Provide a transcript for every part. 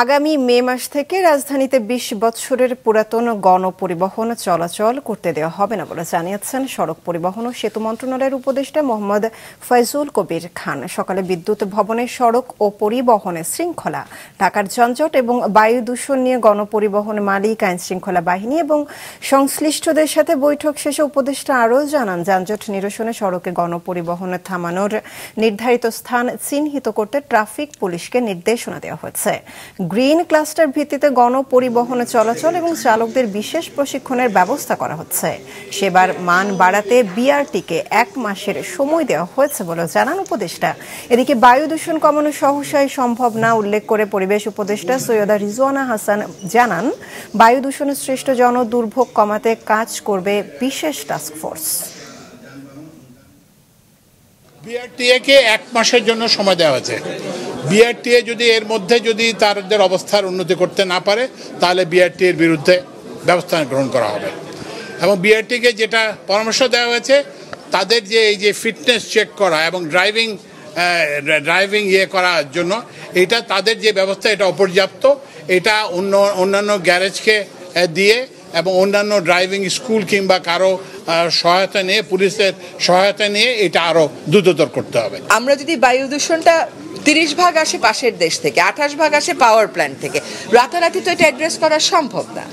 আগামী মে মাস থেকে রাজধানীতে ২০ বছরের পুরাতন গণপরিবহন চলাচল করতে দেওয়া হবে না বলে জানিয়েছেন সড়ক পরিবহন ও সেতু মন্ত্রণালয়ের উপদেষ্টা মোহাম্মদ ফয়জুল কবির খান। সকালে বিদ্যুৎ ভবনে সড়ক ও পরিবহনের শৃঙ্খলা, ঢাকার যানজট এবং বায়ু দূষণ নিয়ে গণপরিবহন মালিক, আইন শৃঙ্খলা বাহিনী এবং সংশ্লিষ্টদের সাথে বৈঠক শেষে উপদেষ্টা আরও জানান, যানজট নিরসনে সড়কে গণপরিবহন থামানোর নির্ধারিত স্থান চিহ্নিত করতে ট্রাফিক পুলিশকে নির্দেশনা দেওয়া হয়েছে। গ্রিন ক্লাস্টার ভিত্তিতে গণপরিবহন চলাচল এবং চালকদের বিশেষ প্রশিক্ষণের ব্যবস্থা করা হচ্ছে। সেবার মান বাড়াতে বিআরটিকে ১ মাসের সময় দেওয়া হয়েছে বলে জানান উপদেষ্টা। এদিকে বায়ু দূষণ কমানো সহসাই সম্ভব না উল্লেখ করে পরিবেশ উপদেষ্টা সৈয়দা রিজওয়ানা হাসান জানান, বায়ু দূষণের সৃষ্ট জনদুর্ভোগ কমাতে কাজ করবে বিশেষ টাস্কফোর্স। বিআরটিএ কে ১ মাসের জন্য সময় দেওয়া হয়েছে। বিআরটিএ যদি এর মধ্যে তাদের অবস্থার উন্নতি করতে না পারে, তাহলে বিআরটিএ এর বিরুদ্ধে ব্যবস্থা গ্রহণ করা হবে। এবং বিআরটিকে যেটা পরামর্শ দেওয়া হয়েছে, তাদের এই যে ফিটনেস চেক করা এবং ড্রাইভিং করার জন্য এটা তাদের যে ব্যবস্থা, এটা অপর্যাপ্ত। এটা অন্যান্য গ্যারেজকে দিয়ে এবং অন্যান্য ড্রাইভিং স্কুল কিংবা কারো সহায়তা নিয়ে, পুলিশের সহায়তা নিয়ে এটা আরো দ্রুততর করতে হবে। আমরা যদি বায়ু দূষণটা ৩০ ভাগ আসে পাশের দেশ থেকে, ২৮ ভাগ আসে পাওয়ার প্ল্যান্ট থেকে, রাতারাতি তো এটা অ্যাড্রেস করা সম্ভব না।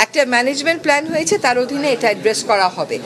একটা ম্যানেজমেন্ট প্ল্যান হয়েছে, তার অধীনে এটা অ্যাড্রেস করা হবে।